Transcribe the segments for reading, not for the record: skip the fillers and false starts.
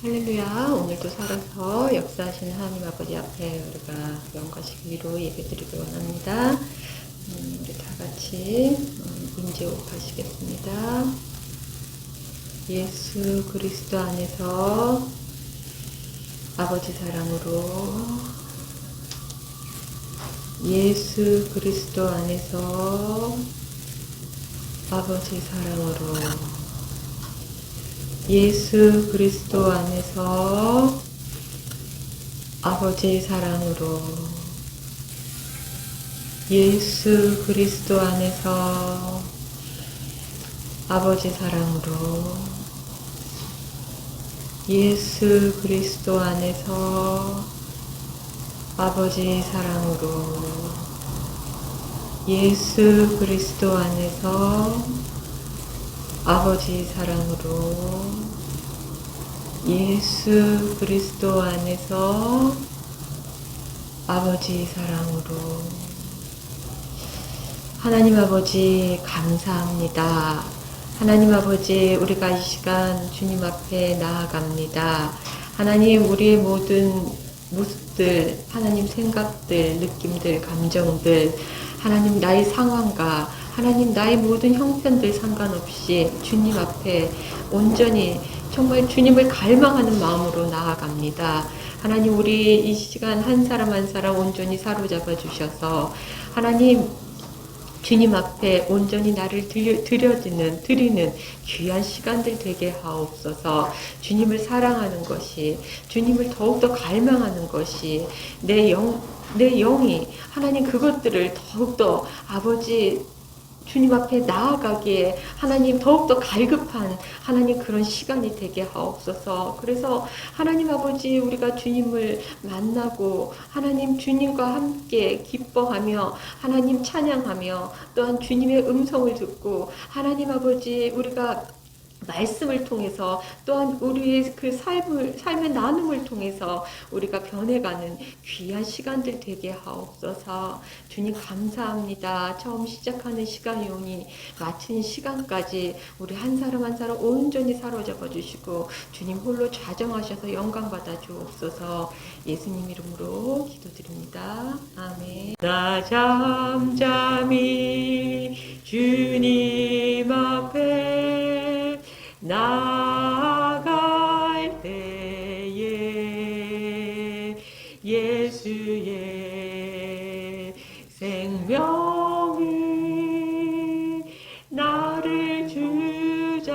할렐루야. 오늘도 살아서 역사하시는 하나님 아버지 앞에 우리가 영광시기로 예배드리기 원합니다. 우리 다 같이 임재호흡하시겠습니다. 예수 그리스도 안에서 아버지 사랑으로, 예수 그리스도 안에서 아버지 사랑으로, 예수 그리스도 안에서 아버지 사랑으로, 예수 그리스도 안에서 아버지 사랑으로, 예수 그리스도 안에서 아버지 사랑으로, 예수 그리스도 안에서 아버지 사랑으로, 예수 그리스도 안에서 아버지 사랑으로. 하나님 아버지 감사합니다. 하나님 아버지, 우리가 이 시간 주님 앞에 나아갑니다. 하나님, 우리의 모든 모습들, 하나님 생각들, 느낌들, 감정들, 하나님 나의 상황과 하나님 나의 모든 형편들 상관없이 주님 앞에 온전히 정말 주님을 갈망하는 마음으로 나아갑니다. 하나님, 우리 이 시간 한 사람 한 사람 온전히 사로잡아 주셔서 하나님 주님 앞에 온전히 나를 드리는 귀한 시간들 되게 하옵소서. 주님을 사랑하는 것이, 주님을 더욱더 갈망하는 것이 내 영이 하나님 그것들을 더욱더 아버지 주님 앞에 나아가기에 하나님 더욱더 갈급한 하나님 그런 시간이 되게 하옵소서. 그래서 하나님 아버지, 우리가 주님을 만나고 하나님 주님과 함께 기뻐하며 하나님 찬양하며 또한 주님의 음성을 듣고 하나님 아버지, 우리가 말씀을 통해서 또한 우리의 그 삶의 나눔을 통해서 우리가 변해가는 귀한 시간들 되게 하옵소서. 주님 감사합니다. 처음 시작하는 시간이오니 마치는 시간까지 우리 한 사람 한 사람 온전히 사로잡아 주시고 주님 홀로 좌정하셔서 영광 받아 주옵소서. 예수님 이름으로 기도드립니다. 아멘. 나 잠잠히 주님 앞에 나아갈 때에 예수의 생명이 나를 주장하시네.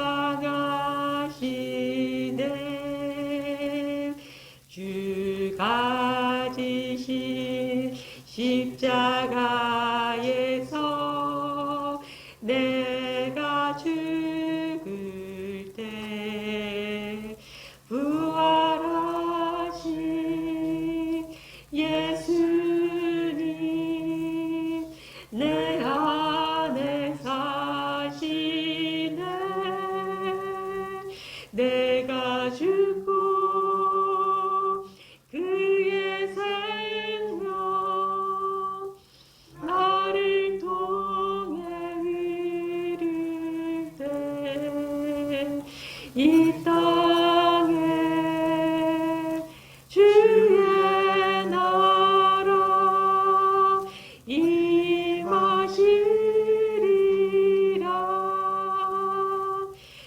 주가 지신 십자가에서 내가 죽을 때 부활하신 예수님 내 안에 사시네. 내가 죽고 그의 생명 나를 통해 이룰 때 이 땅에 주의 나라 임하시리라.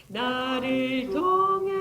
나를 통해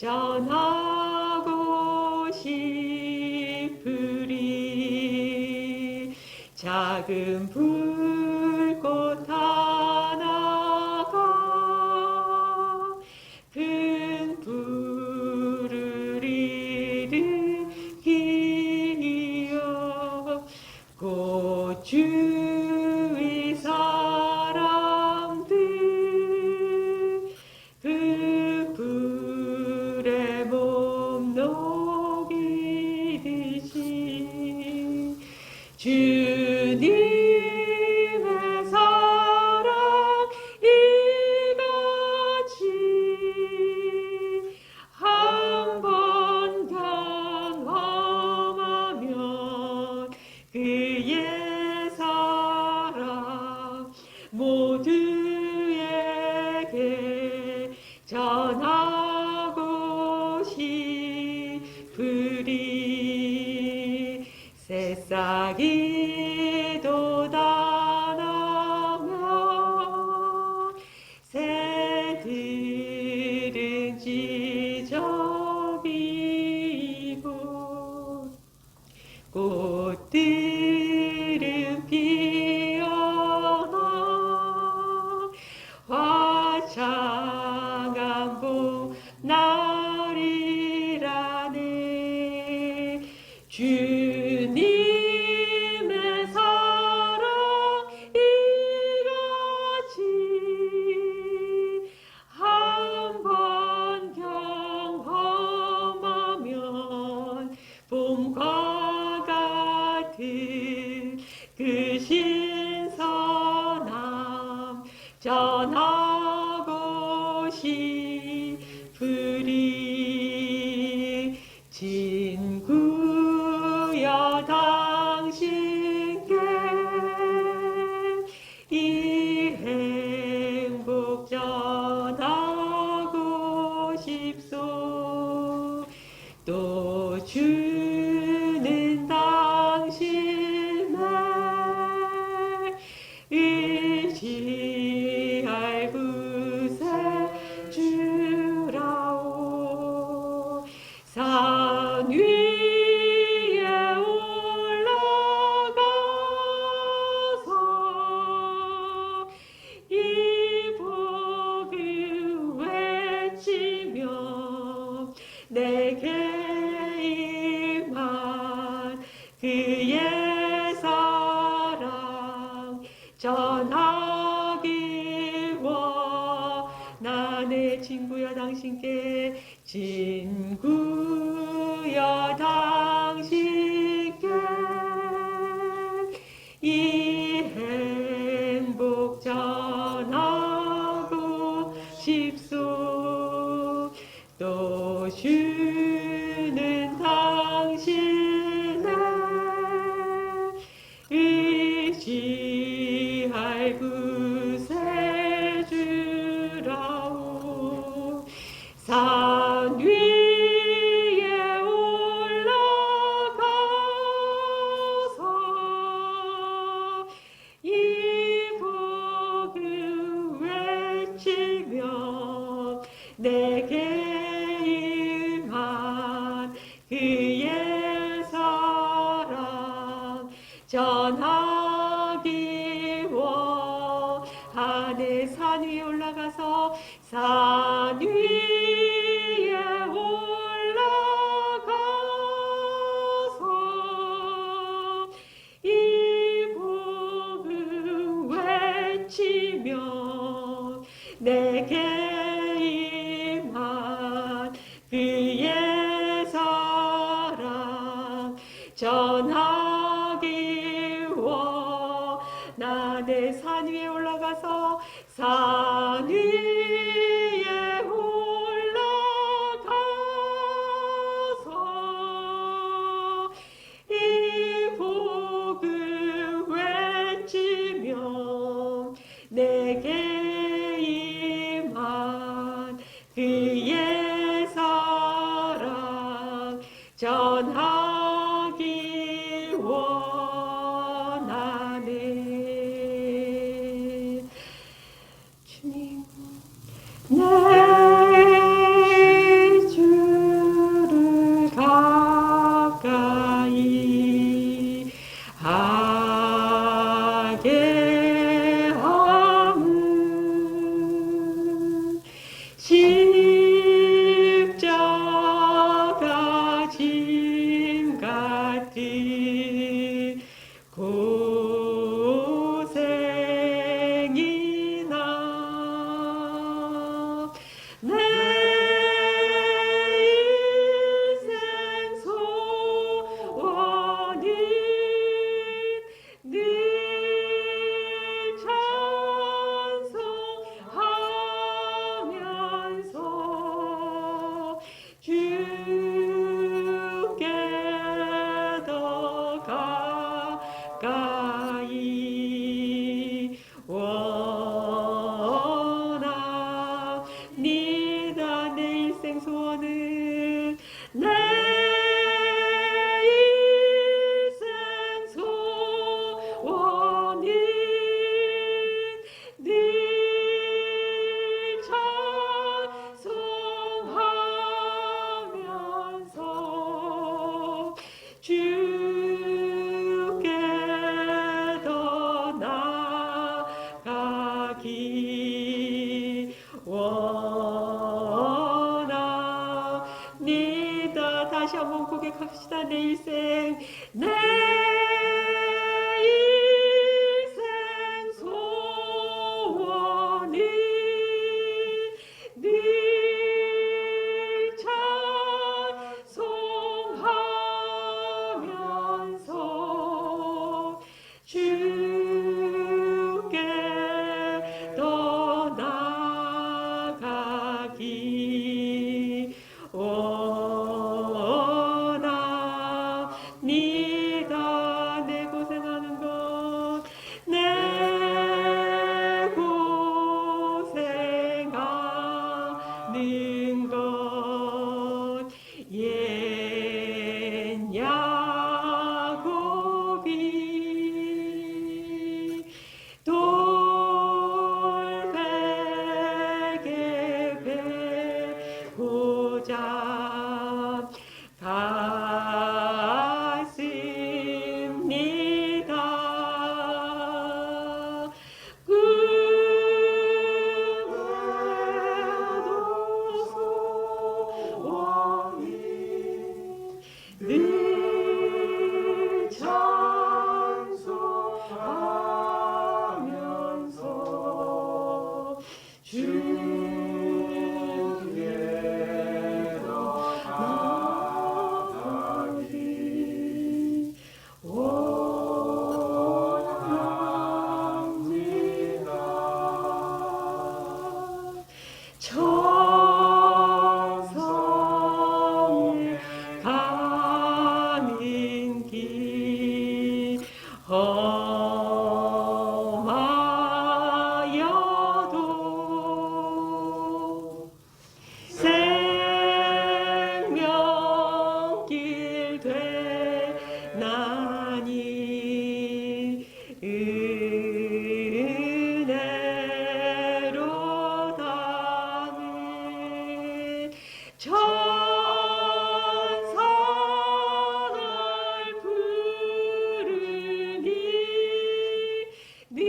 전하고 싶으리. 작은 불꽃 하나가 큰 불을 일으키어 곧 주위 사람들 그 불에 몸 녹이듯이 주님의 사랑 이같이 한 번 경험하면 그의 사랑 모두에게 전하고 싶으리. 새싹이 돋아나면 새들은 지저귀고 꽃들은 피어나 화창한 봄날이라네. 주님의 사랑 이같이 한 번 경험하면 봄과 같은 그 신선함 전하고 싶으리. 친구여 당신께 이 행복 전하고 싶소. 또 주는 당신의 의지할 곳에 주라오. 산 위에 올라가서 이 복을 외치며 내게 임한 그의 사랑 전하기 원하네. 친구야 당신께 친구여 당신께 이 행복 전하고 싶소. 또 주는 당신의 의지할 곳에 주라오. 산 위에 올라가서 이 복을 외치며 내게 임한 그의 사랑 전하기 원하네. 산 위에 올라가서 산 위에 올라가서 이 복을 외치며 내게 임한 그의 사랑 전하기 원하네. 산 위에 올라가서 산 위에 올라가서 이 복을 외치며 내게 임한 그의 사랑 전하기 원하네. 주님 내 주 십자가 짐 같은 고생이나 내 인생 소원이 늘 찬송하면서 주께 더 가까이 원합니다. 내 일생 소원은 내 일생 소원이 늘 찬송하면서 주께 더 나아가기 원합니다. 다시 한번 고백합시다. 내 일생 내 일생 소원이 늘 찬송하면서 주께 더 나아가기 원합니다. 내 고생하는 것 내 고생하는 것 옛 야곱이 돌베개 베고자 갔습니다. 꿈에도 소원이 늘 찬송하면서 주께 더 나아가기 원합니다. 정성에 가는 길 험하여도 생명길 되나니 은혜로 담은 천사를 부르니 늘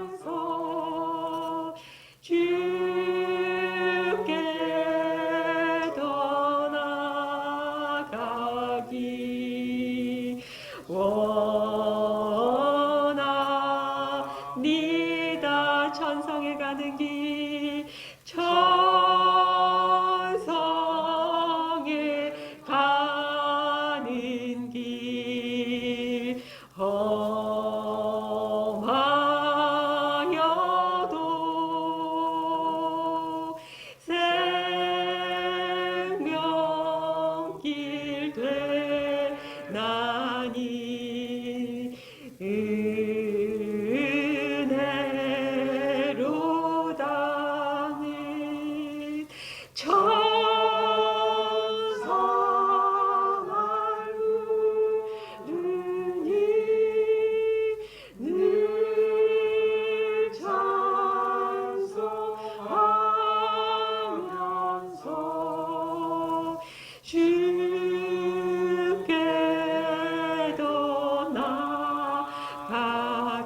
찬송하면서 주께 더 나아가기 원합니다.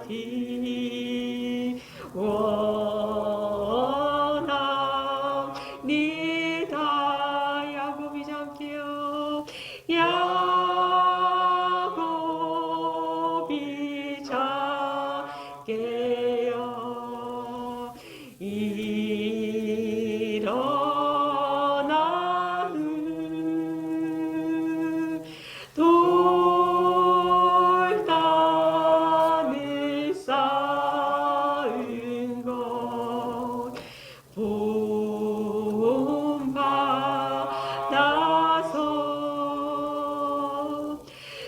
나가기 원합니다. 야곱이 잠게요. 야곱이 잠게요. 일어나는 돌담을 쌓은 것 본받아서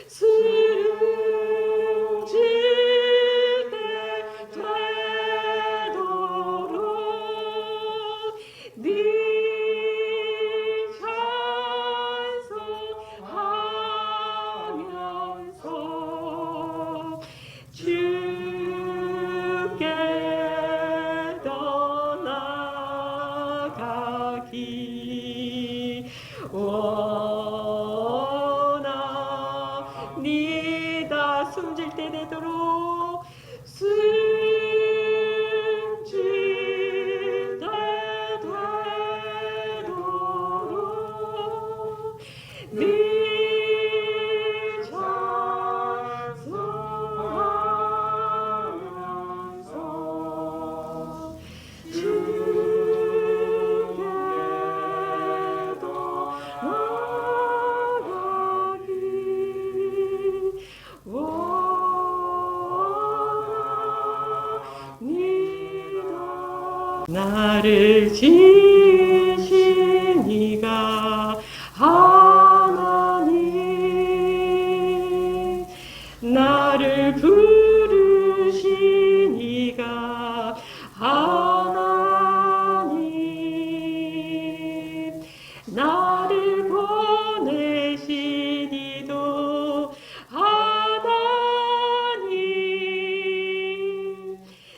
쓰러질 때 되도록 네 찬송하면서 주께 떠나가기 원합니다. 숨질 때 되도록 숨질 때 되도록 네 찬송하면서 주께 떠나가기 원합니다. 나를 지으신 이가 하나님, 나를 부르신 이가 하나님, 나를 보내신 이도 하나님,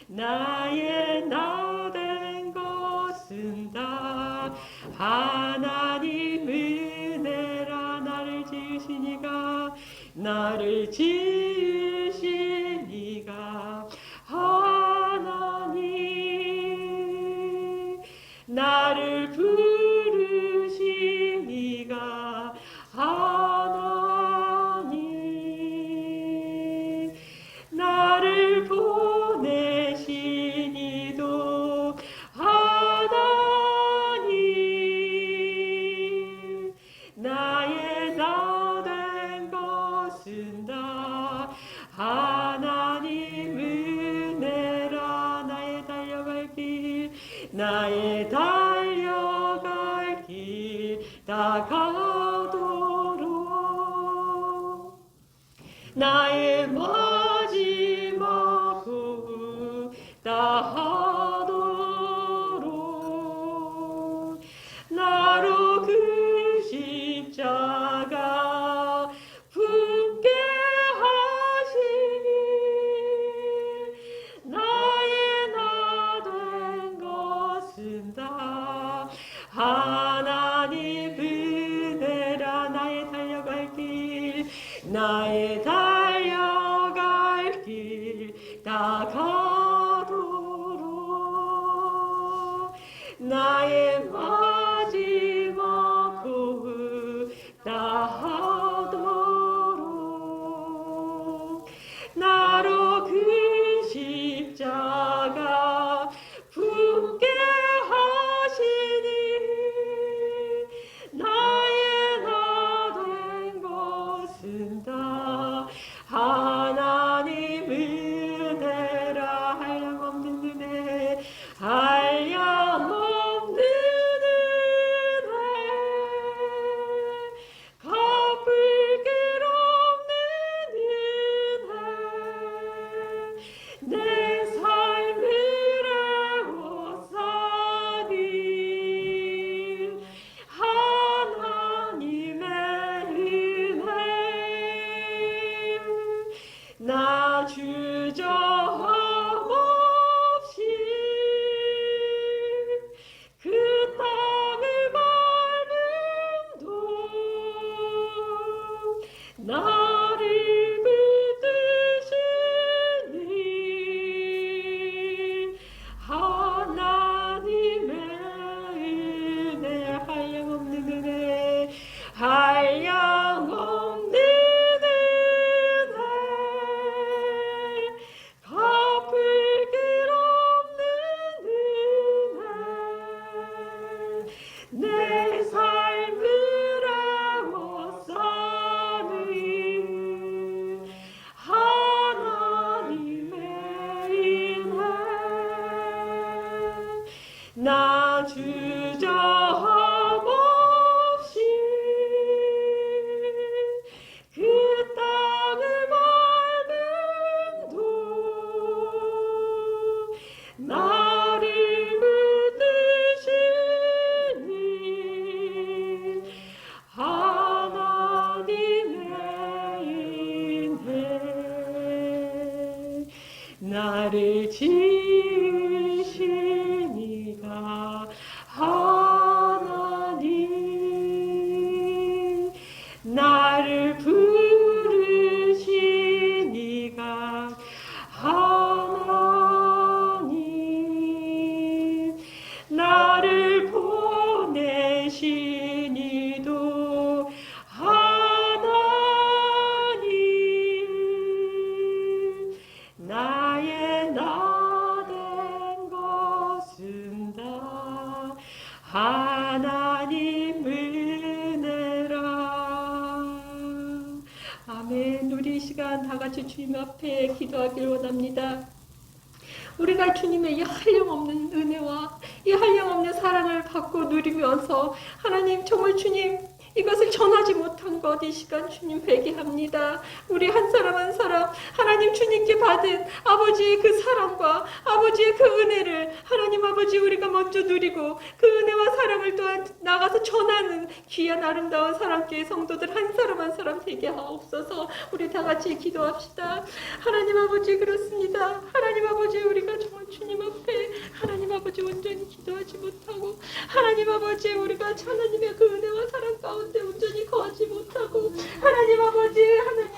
나의 나 된 것은 다 하나님 은혜라. 나를 지으신 이가, 나를 지으신 이가 하나님, 나를 부르신 이가 하나님, 나를 보내신 이도 하나님, 나의 나 된 것은 다 하나님 은혜라. 나의 달려갈 길, 나의 달려갈 길 다 가도록, 나의 마지막 호흡 다하도록, 나로 그 십자가 품게 하시니, 나의 나 된 것은 다 하나님 은혜라. 나의 달려갈 길, 나의 달려갈 길 다 가도록, 나의 마지막 호흡 다 하도록, 나로 그 십자가 품게 하시니, 나의 나 된 것은 다 하나님 은혜라. 나 주저함 없이 그 땅을 밟은도 나를 붙드시니 하나님의 은혜 나를 지으시니가 하나님 나를 부르시니가 하나님 나를 보내시니도 하나님 나의 나 된 것은 다 하나님 은혜라. 아멘. 우리 이 시간 다 같이 주님 앞에 기도하길 원합니다. 우리가 주님의 이 한량없는 은혜와 이 한량없는 사랑을 받고 누리면서 하나님 정말 주님 이것을 전하지 못한 것 이 시간 주님 회개합니다. 우리 한 사람 한 사람 하나님 주님께 받은 아버지의 그 사랑과 아버지의 그 은혜를 하나님 아버지 우리가 먼저 누리고 그 은혜와 사랑을 또한 나가서 전하는 귀한 아름다운 사랑교회 성도들 한 사람 한 사람 되게 하옵소서. 우리 다 같이 기도합시다. 하나님 아버지 그렇습니다. 하나님 아버지 우리가 정말 주님 앞에 하나님 아버지 온전히 기도하지 못하고 하나님 아버지 우리가 하나님의 그 은혜와 사랑 가운데 온전히 거하지 못하고 하나님 아버지 하나님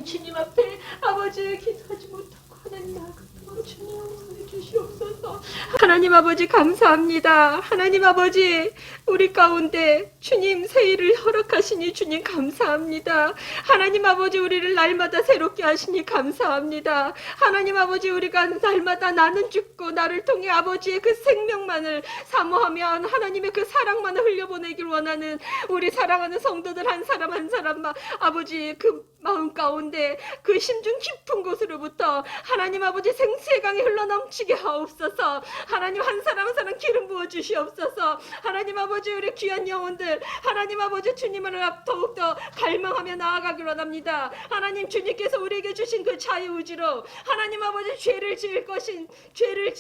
주님 앞에 아버지 기도하지 못하고 하나님 나아가고 주님 용서해 주시옵소서. 하나님 아버지 감사합니다. 하나님 아버지 우리 가운데 주님 새해를 허락하시니 주님 감사합니다. 하나님 아버지 우리를 날마다 새롭게 하시니 감사합니다. 하나님 아버지 우리가 날마다 나는 죽고 나를 통해 아버지의 그 생명만을 사모하며 하나님의 그 사랑만을 흘려보내길 원하는 우리 사랑하는 성도들 한 사람 한 사람만 아버지 그 마음 가운데 그 심중 깊은 곳으로부터 하나님 아버지 생수의 강이 흘러넘치게 하옵소서. 하나님 한 사람 한 사람 기름 부어 주시옵소서. 하나님 아버지 우리 귀한 영혼들 하나님 아버지 주님을 더욱더 갈망하며 나아가기로 합니다. 하나님 주님께서 우리에게 주신 그 자유의지로 하나님 아버지 죄를 지을 것인 죄를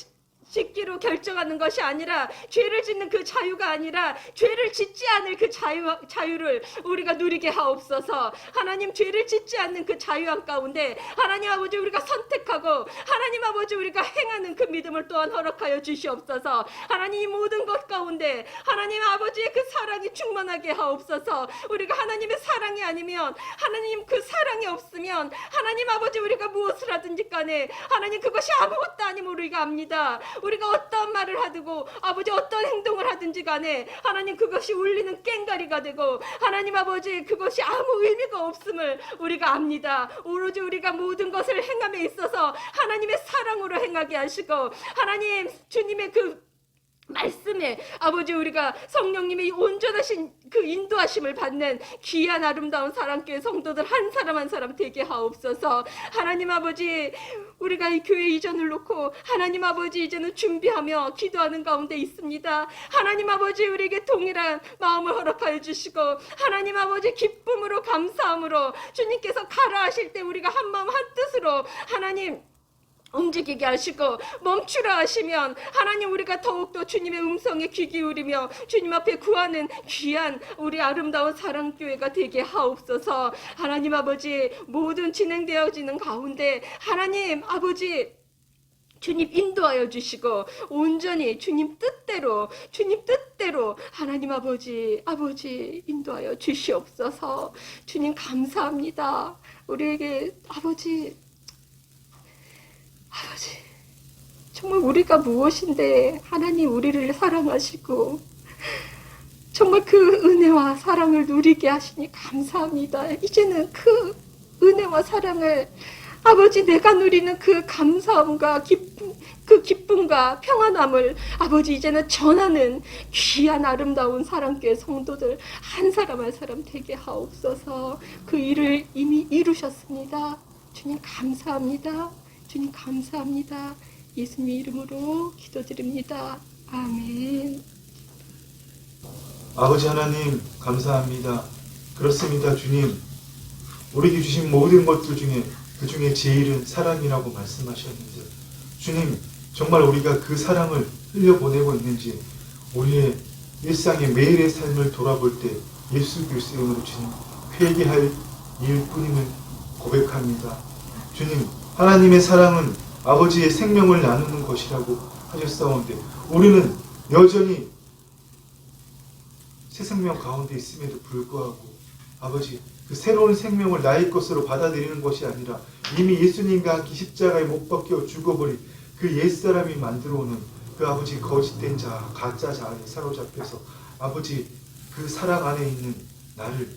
짓기로 결정하는 것이 아니라 죄를 짓는 그 자유가 아니라 죄를 짓지 않을 그 자유를 우리가 누리게 하옵소서. 하나님 죄를 짓지 않는 그 자유함 가운데 하나님 아버지 우리가 선택하고 하나님 아버지 우리가 행하는 그 믿음을 또한 허락하여 주시옵소서. 하나님 이 모든 것 가운데 하나님 아버지의 그 사랑이 충만하게 하옵소서. 우리가 하나님의 사랑이 아니면 하나님 그 사랑이 없으면 하나님 아버지 우리가 무엇을 하든지 간에 하나님 그것이 아무것도 아님을 우리가 압니다. 우리가 어떤 말을 하고 아버지 어떤 행동을 하든지 간에 하나님 그것이 울리는 꽹가리가 되고 하나님 아버지 그것이 아무 의미가 없음을 우리가 압니다. 오로지 우리가 모든 것을 행함에 있어서 하나님의 사랑으로 행하게 하시고 하나님 주님의 그 말씀에 아버지 우리가 성령님의 온전하신 그 인도하심을 받는 귀한 아름다운 사랑교회 성도들 한 사람 한 사람 되게 하옵소서. 하나님 아버지 우리가 이 교회 이전을 놓고 하나님 아버지 이제는 준비하며 기도하는 가운데 있습니다. 하나님 아버지 우리에게 동일한 마음을 허락하여 주시고 하나님 아버지 기쁨으로 감사함으로 주님께서 가라 하실 때 우리가 한 마음 한 뜻으로 하나님 움직이게 하시고 멈추라 하시면 하나님 우리가 더욱더 주님의 음성에 귀 기울이며 주님 앞에 구하는 귀한 우리 아름다운 사랑교회가 되게 하옵소서. 하나님 아버지 모든 진행되어지는 가운데 하나님 아버지 주님 인도하여 주시고 온전히 주님 뜻대로 하나님 아버지 인도하여 주시옵소서. 주님 감사합니다. 우리에게 아버지 정말 우리가 무엇인데 하나님 우리를 사랑하시고 정말 그 은혜와 사랑을 누리게 하시니 감사합니다. 이제는 그 은혜와 사랑을 아버지 내가 누리는 그 감사함과 그 기쁨과 평안함을 아버지 이제는 전하는 귀한 아름다운 사랑교회 성도들 한 사람 한 사람 되게 하옵소서. 그 일을 이미 이루셨습니다. 주님 감사합니다. 주님 감사합니다. 예수님의 이름으로 기도드립니다. 아멘. 아버지 하나님 감사합니다. 그렇습니다. 주님, 우리에게 주신 모든 것들 중에 그 중에 제일은 사랑이라고 말씀하셨는데, 주님, 정말 우리가 그 사랑을 흘려보내고 있는지 우리의 일상의 매일의 삶을 돌아볼 때 예수 그리스도 이름으로 주님 회개할 일뿐임을 고백합니다. 주님, 하나님의 사랑은 아버지의 생명을 나누는 것이라고 하셨사온데, 우리는 여전히 새 생명 가운데 있음에도 불구하고 아버지, 그 새로운 생명을 나의 것으로 받아들이는 것이 아니라 이미 예수님과 함께 십자가에 못 박혀 죽어버린 그 옛사람이 만들어오는 그 아버지 거짓된 자, 가짜 자아에 사로잡혀서 아버지 그 사랑 안에 있는 나를,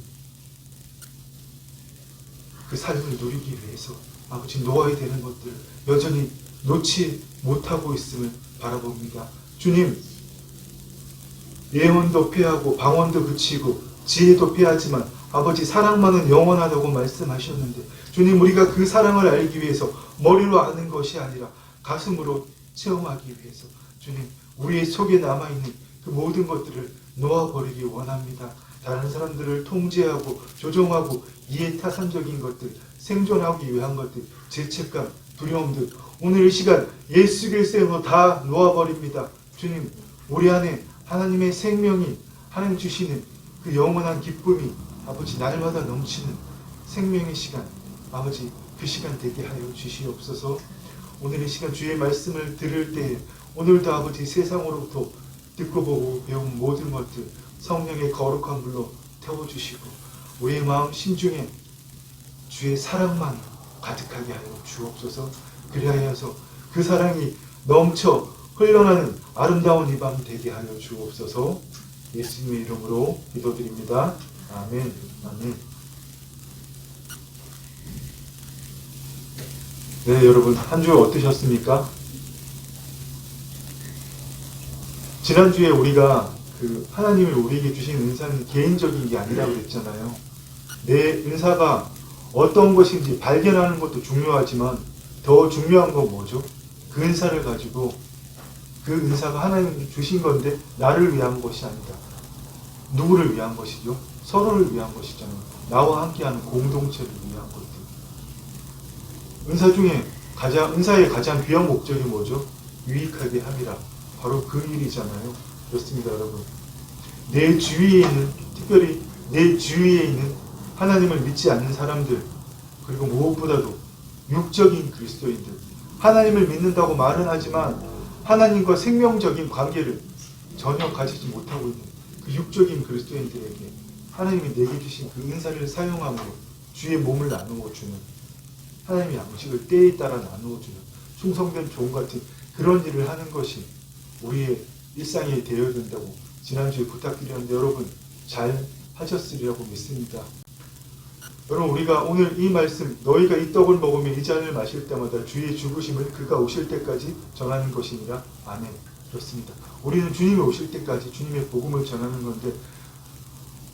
그 삶을 누리기 위해서 아버지 놓아야 되는 것들을 여전히 놓지 못하고 있음을 바라봅니다. 주님, 예언도 패하고 방언도 그치고 지혜도 패하지만 아버지 사랑만은 영원하다고 말씀하셨는데, 주님, 우리가 그 사랑을 알기 위해서 머리로 아는 것이 아니라 가슴으로 체험하기 위해서 주님, 우리의 속에 남아있는 그 모든 것들을 놓아버리기 원합니다. 다른 사람들을 통제하고 조종하고 이해타산적인 것들, 생존하기 위한 것들, 죄책감, 두려움들, 오늘 이 시간 예수 그리스도로 다 놓아버립니다. 주님, 우리 안에 하나님의 생명이, 하나님 주시는 그 영원한 기쁨이 아버지 날마다 넘치는 생명의 시간, 아버지 그 시간 되게 하여 주시옵소서. 오늘 이 시간 주의 말씀을 들을 때 오늘도 아버지 세상으로부터 듣고 보고 배운 모든 것들 성령의 거룩한 물로 태워주시고 우리의 마음 심중에 주의 사랑만 가득하게 하여 주옵소서. 그리하여서 그 사랑이 넘쳐 흘러나는 아름다운 이 밤 되게 하여 주옵소서. 예수님의 이름으로 기도드립니다. 아멘. 아멘. 네, 여러분 한 주 어떠셨습니까? 지난주에 우리가 그 하나님이 우리에게 주신 은사는 개인적인 게 아니라고 그랬잖아요. 내 은사가 어떤 것인지 발견하는 것도 중요하지만 더 중요한 건 뭐죠? 그 은사를 가지고 그 은사가 하나님이 주신 건데 나를 위한 것이 아니다. 누구를 위한 것이죠? 서로를 위한 것이잖아요. 나와 함께하는 공동체를 위한 것들. 은사 중에 은사의 가장 귀한 목적이 뭐죠? 유익하게 함이라. 바로 그 일이잖아요. 그렇습니다, 여러분. 내 주위에 있는, 특별히 내 주위에 있는 하나님을 믿지 않는 사람들, 그리고 무엇보다도 육적인 그리스도인들, 하나님을 믿는다고 말은 하지만 하나님과 생명적인 관계를 전혀 가지지 못하고 있는 그 육적인 그리스도인들에게 하나님이 내게 주신 그 은사를 사용함으로 주의 몸을 나누어 주는, 하나님의 양식을 때에 따라 나누어 주는 충성된 종 같은 그런 일을 하는 것이 우리의 일상이 되어야 된다고 지난주에 부탁드렸는데 여러분 잘 하셨으리라고 믿습니다. 여러분, 우리가 오늘 이 말씀, 너희가 이 떡을 먹으며 이 잔을 마실 때마다 주의 죽으심을 그가 오실 때까지 전하는 것이니라. 아멘. 그렇습니다. 우리는 주님이 오실 때까지 주님의 복음을 전하는 건데,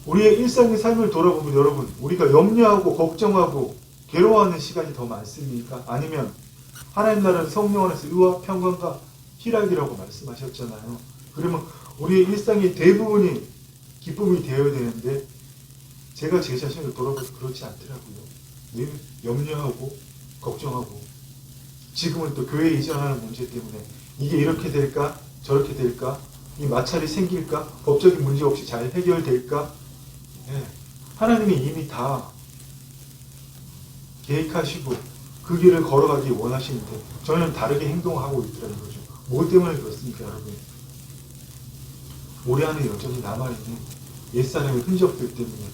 우리의 일상의 삶을 돌아보면 여러분, 우리가 염려하고 걱정하고 괴로워하는 시간이 더 많습니까? 아니면 하나님 나라는 성령 안에서 의와 평강과 희락이라고 말씀하셨잖아요. 그러면 우리의 일상의 대부분이 기쁨이 되어야 되는데 제가 제 자신을 돌아봐서 그렇지 않더라고요. 늘 염려하고 걱정하고, 지금은 또 교회에 이전하는 문제 때문에 이게 이렇게 될까 저렇게 될까, 이 마찰이 생길까, 법적인 문제 없이 잘 해결될까. 네. 하나님이 이미 다 계획하시고 그 길을 걸어가기 원하시는데 저는 다르게 행동하고 있더라는 거죠. 뭐 때문에 그렇습니까, 여러분? 우리 안에 여전히 남아있는 옛사람의 흔적들 때문에,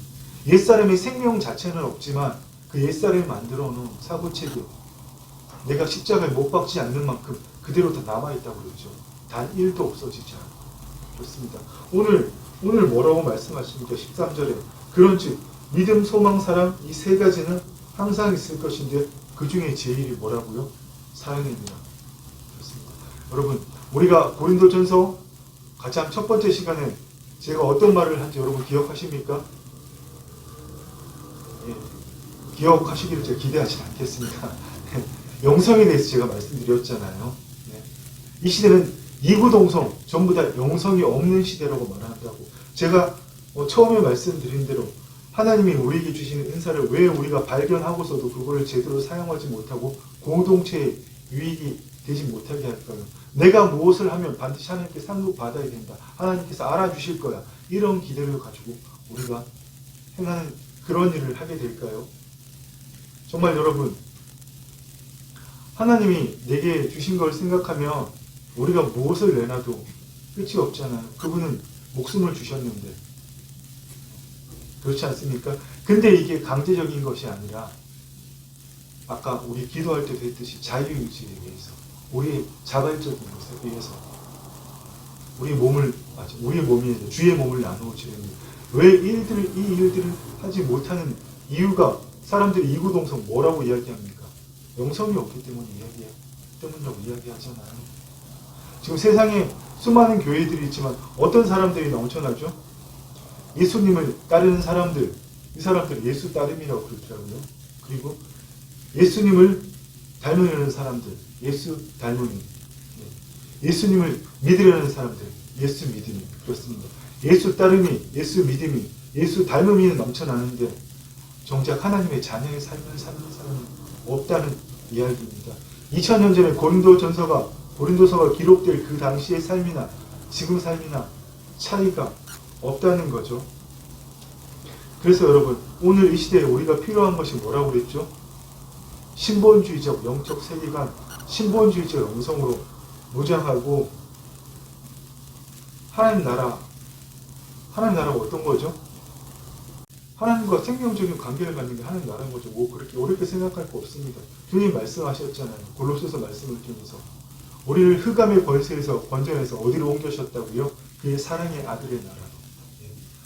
옛사람의 생명 자체는 없지만 그 옛사람이 만들어 놓은 사고체계, 내가 십자가에 못 박지 않는 만큼 그대로 다 남아있다고 그러죠. 단 1도 없어지지 않고. 그렇습니다. 오늘 뭐라고 말씀하십니까? 13절에 그런즉 믿음, 소망, 사랑, 이 세 가지는 항상 있을 것인데 그 중에 제일이 뭐라고요? 사랑입니다. 그렇습니다. 여러분, 우리가 고린도전서 가장 첫 번째 시간에 제가 어떤 말을 한지 여러분 기억하십니까? 예, 기억하시기를 제가 기대하지 않겠습니다. 영성에 대해서 제가 말씀드렸잖아요. 이 시대는 이구동성 전부 다 영성이 없는 시대라고 말한다고. 제가 처음에 말씀드린 대로 하나님이 우리에게 주시는 은사를 왜 우리가 발견하고서도 그거를 제대로 사용하지 못하고 공동체에 유익이 되지 못하게 할까요? 내가 무엇을 하면 반드시 하나님께 상급받아야 된다. 하나님께서 알아주실 거야. 이런 기대를 가지고 우리가 행하는 그런 일을 하게 될까요? 정말 여러분, 하나님이 내게 주신 걸 생각하면 우리가 무엇을 내놔도 끝이 없잖아요. 그분은 목숨을 주셨는데. 그렇지 않습니까? 근데 이게 강제적인 것이 아니라 아까 우리 기도할 때도 했듯이 자유의지에 의해서 우리의 자발적인 것에 의해서 우리의 몸이 주의 몸을 나누어 주는 왜 이 일들을 하지 못하는 이유가 사람들이 이구동성 뭐라고 이야기합니까? 영성이 없기 때문이라고 이야기하잖아요. 지금 세상에 수많은 교회들이 있지만 어떤 사람들이 넘쳐나죠? 예수님을 따르는 사람들, 이 사람들 예수 따름이라고 그러더라고요. 그리고 예수님을 닮으려는 사람들, 예수 닮음이. 예수님을 믿으려는 사람들, 예수 믿음이. 그렇습니다. 예수 따름이, 예수 믿음이, 예수 닮음이 넘쳐나는데 정작 하나님의 자녀의 삶을 사는 사람은 없다는 이야기입니다. 2000년 전에 고린도서가 기록될 그 당시의 삶이나 지금 삶이나 차이가 없다는 거죠. 그래서 여러분, 오늘 이 시대에 우리가 필요한 것이 뭐라고 그랬죠? 신본주의적 영적 세계관, 신본주의적 영성으로 무장하고 하나님 나라가 어떤 거죠? 하나님과 생명적인 관계를 갖는 게 하나님 나라인 거죠. 뭐 그렇게 어렵게 생각할 거 없습니다. 주님 말씀하셨잖아요. 골로새서 말씀을 통해서. 우리를 흑암의 권세에서 건져내서 어디로 옮겨셨다고요? 그의 사랑의 아들의 나라로.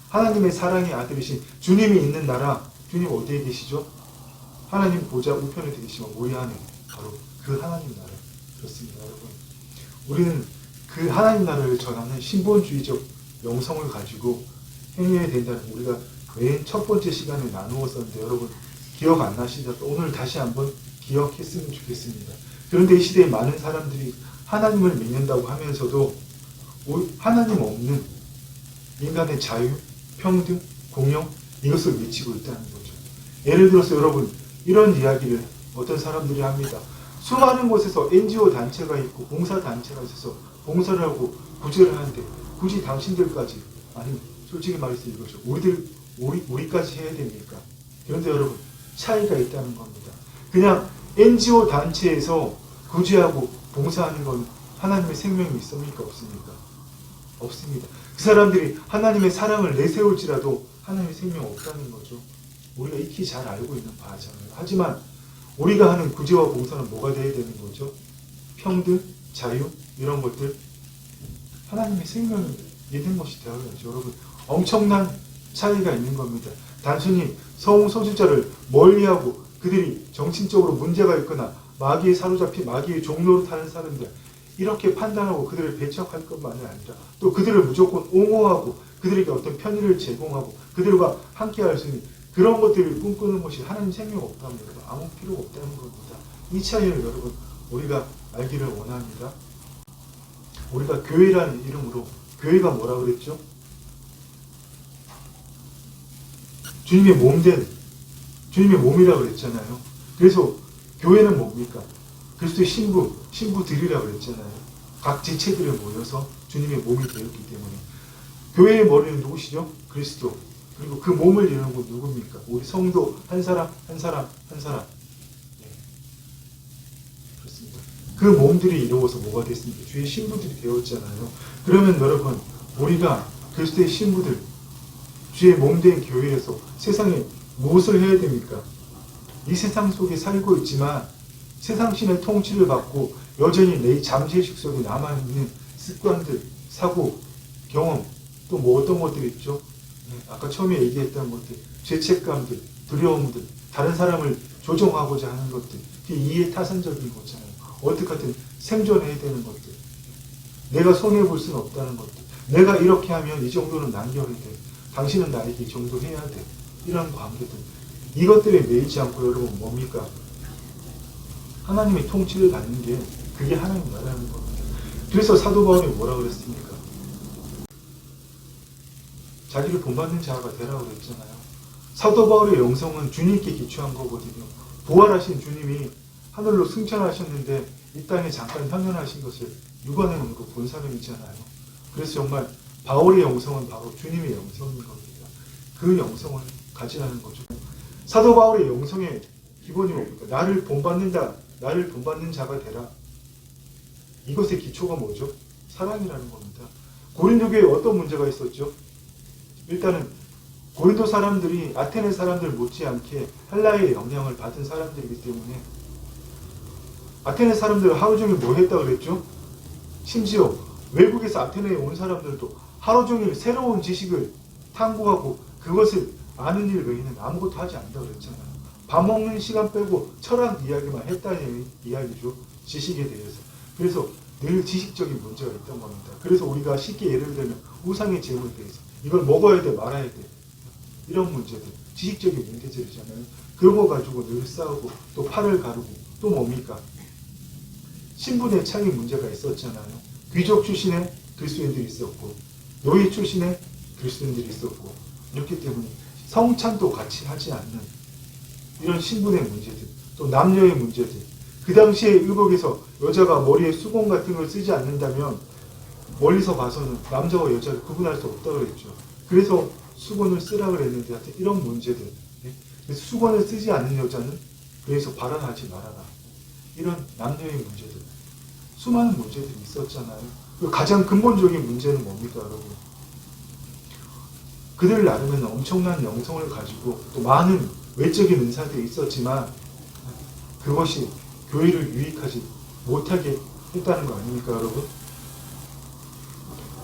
하나님의 사랑의 아들이신 주님이 있는 나라, 주님 어디에 계시죠? 하나님 보좌 우편에 계시면 우리 안에 바로 그 하나님 나라. 그렇습니다, 여러분. 우리는 그 하나님 나라를 전하는 신본주의적 영성을 가지고 행해야 된다는 우리가 맨 첫 번째 시간에 나누었었는데 여러분 기억 안 나시죠? 오늘 다시 한번 기억했으면 좋겠습니다. 그런데 이 시대에 많은 사람들이 하나님을 믿는다고 하면서도 하나님 없는 인간의 자유, 평등, 공영 이것을 외치고 있다는 거죠. 예를 들어서 여러분 이런 이야기를 어떤 사람들이 합니다. 수많은 곳에서 NGO 단체가 있고 봉사 단체가 있어서 봉사를 하고 구제를 하는데 굳이 당신들까지 아니 솔직히 말해서 이거죠. 우리까지 해야 됩니까? 그런데 여러분 차이가 있다는 겁니다. 그냥 NGO 단체에서 구제하고 봉사하는 건 하나님의 생명이 있습니까? 없습니까? 없습니다. 그 사람들이 하나님의 사랑을 내세울지라도 하나님의 생명 없다는 거죠. 우리가 익히 잘 알고 있는 바잖아요. 하지만 우리가 하는 구제와 봉사는 뭐가 되어야 되는 거죠? 평등, 자유 이런 것들 하나님의 생명이 있는 것이 되어야죠. 여러분 엄청난 차이가 있는 겁니다. 단순히 성소수자를 멀리하고 그들이 정신적으로 문제가 있거나 마귀에 사로잡힌 마귀의 종로로 타는 사람들 이렇게 판단하고 그들을 배척할 것만이 아니라 또 그들을 무조건 옹호하고 그들에게 어떤 편의를 제공하고 그들과 함께할 수 있는 그런 것들을 꿈꾸는 것이 하나님 생명 없다면 여러분 아무 필요가 없다는 겁니다. 이 차이를 여러분 우리가 알기를 원합니다. 우리가 교회라는 이름으로 교회가 뭐라 그랬죠? 주님의 주님의 몸이라고 그랬잖아요. 그래서 교회는 뭡니까? 그리스도의 신부들이라고 그랬잖아요. 각 지체들이 모여서 주님의 몸이 되었기 때문에 교회의 머리는 누구시죠? 그리스도. 그리고 그 몸을 이루는 건 누굽니까? 우리 성도 한 사람. 네. 그렇습니다. 그 몸들이 이루어서 뭐가 됐습니까? 주의 신부들이 되었잖아요. 그러면 여러분 우리가 그리스도의 신부들 주의 몸된 교회에서 세상에 무엇을 해야 됩니까? 이 세상 속에 살고 있지만 세상 신의 통치를 받고 여전히 내 잠재의식 속에 남아있는 습관들, 사고, 경험, 또 뭐 어떤 것들이 있죠? 아까 처음에 얘기했던 것들, 죄책감들, 두려움들, 다른 사람을 조종하고자 하는 것들, 이해 타산적인 거잖아요. 어떻게든 생존해야 되는 것들, 내가 손해볼 수는 없다는 것들, 내가 이렇게 하면 이 정도는 남겨야 돼, 당신은 나에게 이 정도 해야 돼, 이런 관계들, 이것들에 매이지 않고 여러분 뭡니까? 하나님의 통치를 받는 게 그게 하나님 나라는 겁니다. 그래서 사도 바울이 뭐라 그랬습니까? 자기를 본받는 자가 되라고 그랬잖아요. 사도 바울의 영성은 주님께 기초한 거거든요. 부활하신 주님이 하늘로 승천하셨는데 이 땅에 잠깐 현현하신 것을 육안에 놓는 거 본 사람이잖아요. 그래서 정말 바울의 영성은 바로 주님의 영성인 겁니다. 그 영성을 가지라는 거죠. 사도 바울의 영성의 기본이 뭡니까? 나를 본받는 자가 되라. 이것의 기초가 뭐죠? 사랑이라는 겁니다. 고린도 교회에 어떤 문제가 있었죠? 일단은 고린도 사람들이 아테네 사람들 못지않게 헬라의 영향을 받은 사람들이기 때문에 아테네 사람들은 하루 종일 뭐 했다고 그랬죠? 심지어 외국에서 아테네에 온 사람들도 하루 종일 새로운 지식을 탐구하고 그것을 아는 일 외에는 아무것도 하지 않는다고 그랬잖아요. 밥 먹는 시간 빼고 철학 이야기만 했다는 이야기죠. 지식에 대해서. 그래서 늘 지식적인 문제가 있던 겁니다. 그래서 우리가 쉽게 예를 들면 우상의 제물에 대해서 이걸 먹어야 돼 말아야 돼 이런 문제들 지식적인 문제들이잖아요. 그런 거 가지고 늘 싸우고 또 팔을 가르고 또 뭡니까? 신분의 차이 문제가 있었잖아요. 귀족 출신의 그리스도인들이 있었고 노예 출신의 그리스도인들이 있었고 이렇기 때문에 성찬도 같이 하지 않는 이런 신분의 문제들 또 남녀의 문제들 그 당시에 의복에서 여자가 머리에 수건 같은 걸 쓰지 않는다면 멀리서 봐서는 남자와 여자를 구분할 수 없다고 그랬죠. 그래서 수건을 쓰라고 그랬는데 하여튼 이런 문제들 그래서 수건을 쓰지 않는 여자는 그래서 발언하지 말아라. 이런 남녀의 문제들 수많은 문제들이 있었잖아요. 가장 근본적인 문제는 뭡니까 여러분? 그들 나름에는 엄청난 영성을 가지고 또 많은 외적인 은사들이 있었지만 그것이 교회를 유익하지 못하게 했다는 거 아닙니까 여러분?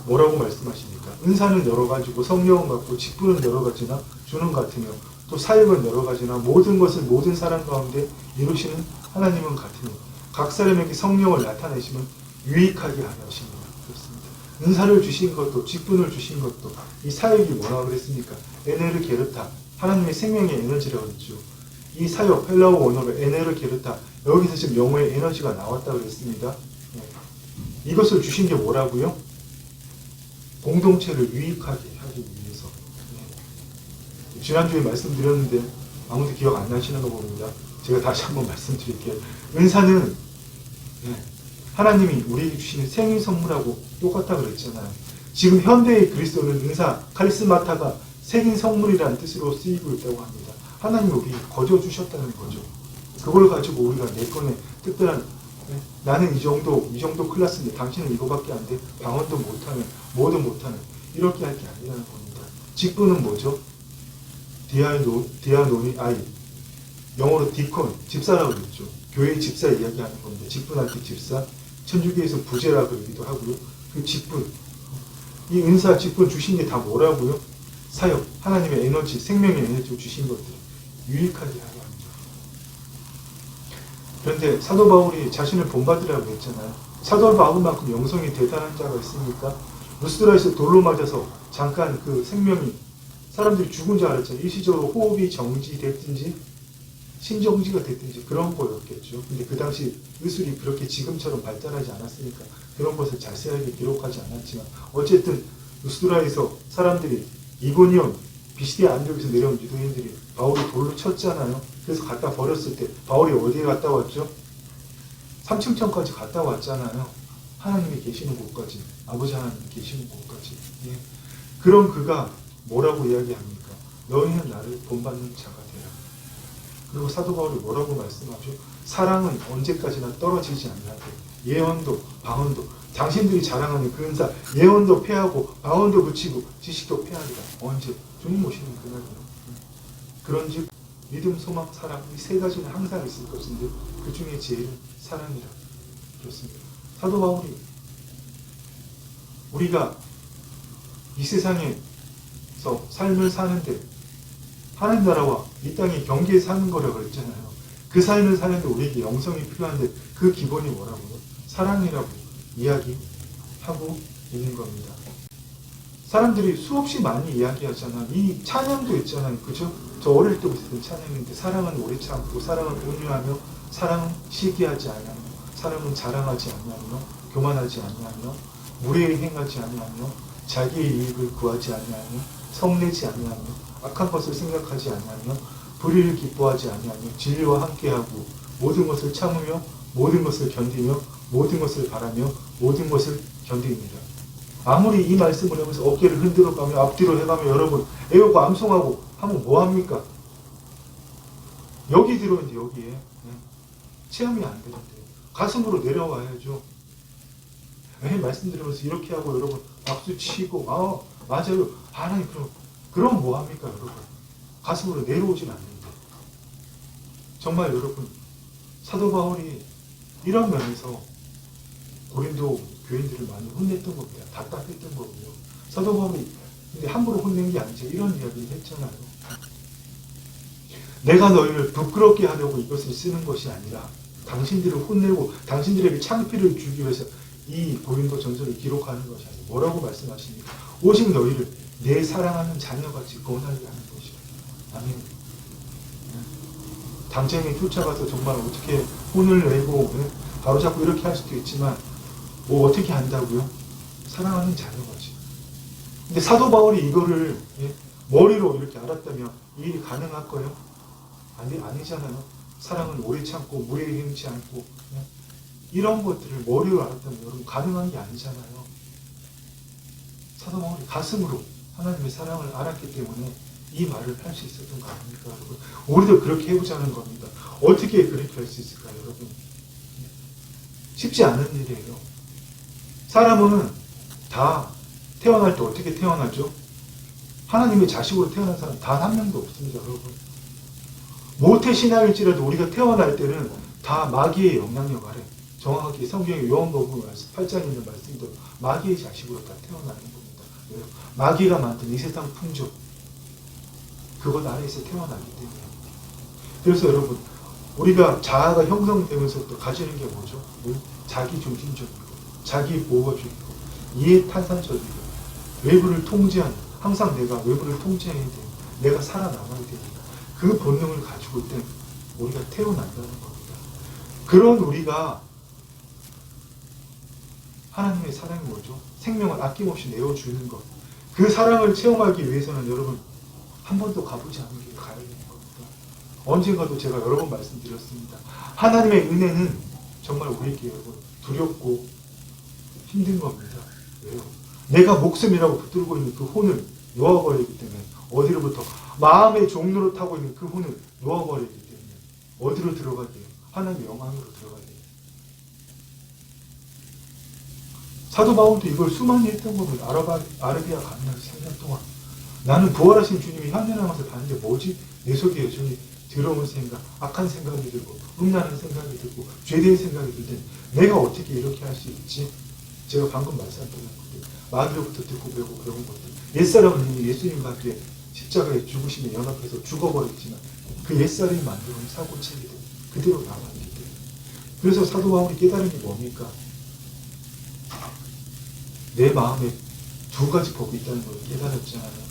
뭐라고 말씀하십니까? 은사는 여러 가지고 성령은 같고 직분은 여러 가지나 주는 같으며 또 사역은 여러 가지나 모든 것을 모든 사람 가운데 이루시는 하나님은 같으니 각 사람에게 성령을 나타내시면 유익하게 하려 하십니다. 그렇습니다. 은사를 주신 것도 직분을 주신 것도 이 사역이 뭐라고 그랬습니까? 에네르 게르타 하나님의 생명의 에너지라고 그랬죠. 이 사역 헬라어 원어로 에네르 게르타 여기서 지금 영어의 에너지가 나왔다고 그랬습니다. 이것을 주신 게 뭐라고요? 공동체를 유익하게 하기 위해서. 지난주에 말씀드렸는데 아무도 기억 안 나시는 거 봅니다. 제가 다시 한번 말씀드릴게요. 은사는 하나님이 우리에게 주시는 생일 선물하고 똑같다고 그랬잖아요. 지금 현대의 그리스도는 은사, 카리스마타가 생일 선물이라는 뜻으로 쓰이고 있다고 합니다. 하나님이 우리에게 거저 주셨다는 거죠. 그걸 가지고 우리가 내 건에 특별한 나는 이 정도 클래스인데 당신은 이거밖에 안 돼. 방언도 못하는, 뭐도 못하는 이렇게 할 게 아니라는 겁니다. 직분은 뭐죠? 디아노니 아이 영어로 디콘, 집사라고 그랬죠. 교회 집사 이야기하는 겁니다. 직분할 때 집사, 천주교에서 부제라 그러기도 하고요. 그 직분, 이 은사 직분 주신 게 다 뭐라고요? 사역, 하나님의 에너지, 생명의 에너지를 주신 것들 유익하게 하려 합니다. 그런데 사도 바울이 자신을 본받으라고 했잖아요. 사도 바울만큼 영성이 대단한 자가 있습니까? 루스드라에서 돌로 맞아서 잠깐 그 생명이 사람들이 죽은 줄 알았잖아요. 일시적으로 호흡이 정지됐든지 심정지가 됐든지 그런 거였겠죠. 근데 그 당시 의술이 그렇게 지금처럼 발달하지 않았으니까 그런 것을 자세하게 기록하지 않았지만 어쨌든 루스드라에서 사람들이 이고니온 비시디아 안쪽에서 내려온 유대인들이 바울이 돌로 쳤잖아요. 그래서 갖다 버렸을 때 바울이 어디에 갔다 왔죠? 삼층천까지 갔다 왔잖아요. 하나님이 계시는 곳까지, 아버지 하나님이 계시는 곳까지. 예. 그럼 그가 뭐라고 이야기합니까? 너희는 나를 본받는 자가 되라. 그리고 사도 바울이 뭐라고 말씀하죠? 사랑은 언제까지나 떨어지지 않는다. 예언도 방언도 당신들이 자랑하는 그 은사 예언도 폐하고 방언도 그치고 지식도 폐하리라. 언제? 주님 오시는 그날이요. 그런즉 믿음, 소망, 사랑 이 세 가지는 항상 있을 것인데 그 중에 제일은 사랑이라. 그렇습니다. 사도 바울이 우리가 이 세상에서 삶을 사는데 하나님 나라와 이 땅의 경계에 사는 거라고 그랬잖아요. 그 삶을 사는데 우리에게 영성이 필요한데 그 기본이 뭐라고요? 사랑이라고 이야기하고 있는 겁니다. 사람들이 수없이 많이 이야기하잖아. 이 찬양도 있잖아요. 그죠? 저 어릴 때부터 듣던 찬양인데 사랑은 오래 참고 사랑은 온유하며 사랑은 시기하지 않아요. 사람은 자랑하지 아니하며 교만하지 아니하며 무례히 행하지 아니하며 자기의 이익을 구하지 아니하며 성내지 아니하며 악한 것을 생각하지 아니하며 불의를 기뻐하지 아니하며 진리와 함께하고 모든 것을 참으며 모든 것을 견디며 모든 것을 바라며 모든 것을 견디느니라. 아무리 이 말씀을 하면서 어깨를 흔들어가며 앞뒤로 해가며 여러분 애우고 암송하고 하면 뭐합니까? 여기 들어있는데 여기에 체험이 안 되는데 가슴으로 내려와야죠. 말씀드리면서 이렇게 하고 여러분 박수 치고 맞아요. 하나님 그럼 뭐합니까 여러분? 가슴으로 내려오진 않는데 정말 여러분 사도 바울이 이런 면에서 고린도 교인들을 많이 혼냈던 겁니다. 답답했던 거고요. 사도 바울이 근데 함부로 혼낸 게 아니죠. 이런 이야기를 했잖아요. 내가 너희를 부끄럽게 하려고 이것을 쓰는 것이 아니라 당신들을 혼내고 당신들에게 창피를 주기 위해서 이 고린도 전서를 기록하는 것이 아니라 뭐라고 말씀하십니까? 오직 너희를 내 사랑하는 자녀같이 권하게 하는 것이다. 아멘. 당장에 쫓아가서 정말 어떻게 혼을 내고 바로잡고 이렇게 할 수도 있지만 뭐 어떻게 한다고요? 사랑하는 자녀같이. 근데 사도 바울이 이거를 머리로 이렇게 알았다면 이 일이 가능할까요? 아니잖아요. 사랑은 오래 참고 무례히 행치 않고 이런 것들을 머리로 알았다면 여러분 가능한 게 아니잖아요. 사도 바울이 가슴으로 하나님의 사랑을 알았기 때문에 이 말을 할 수 있었던 거 아닙니까 여러분? 우리도 그렇게 해보자는 겁니다. 어떻게 그렇게 할 수 있을까요 여러분? 쉽지 않은 일이에요. 사람은 다 태어날 때 어떻게 태어나죠? 하나님의 자식으로 태어난 사람 단 한 명도 없습니다 여러분. 모태신앙일지라도 우리가 태어날 때는 다 마귀의 영향력 아래 정확하게 성경의 요한복음 8장에 있는 말씀대로 마귀의 자식으로 다 태어나는 겁니다. 왜요? 마귀가 만든 이 세상 풍조 그것 아래에서 태어나기 때문에. 그래서 여러분 우리가 자아가 형성되면서부터 가지는 게 뭐죠? 자기중심적이고 자기보호적이고 이해탄산적이고 외부를 통제하는 항상 내가 외부를 통제해야 되는 내가 살아남아야 되니까 그 본능을 가지고 있을 때 우리가 태어난다는 겁니다. 그런 우리가 하나님의 사랑이 뭐죠? 생명을 아낌없이 내어주는 것. 그 사랑을 체험하기 위해서는 여러분 한 번도 가보지 않은 길 가야 되는 겁니다. 언젠가도 제가 여러 번 말씀드렸습니다. 하나님의 은혜는 정말 우리에게 여러분 두렵고 힘든 겁니다. 왜요? 내가 목숨이라고 붙들고 있는 그 혼을 놓아버리기 때문에 어디로부터 마음의 종로로 타고 있는 그 혼을 놓아버리기 때문에 어디로 들어가게 돼요? 하나님의 영광으로 들어가게 돼요. 사도 바울도 이걸 수많이 했던 겁니다. 아르비아 가면서 3년 동안 나는 부활하신 주님이 현존하면서 봤는데 뭐지? 내 속에 여전히 더러운 생각, 악한 생각이 들고 음란한 생각이 들고 죄된 생각이 들 때 내가 어떻게 이렇게 할 수 있지? 제가 방금 말씀드린 것들 마귀로부터 듣고 배운 것들 옛사람은 이미 예수님과 그의 십자가의 죽으심에 연합해서 죽어버렸지만 그 옛사람이 만들어온 사고체계들 그대로 남아있기 때문에 그래서 사도 바울이 깨달은 게 뭡니까? 내 마음에 두 가지 법이 있다는 걸 깨달았잖아요.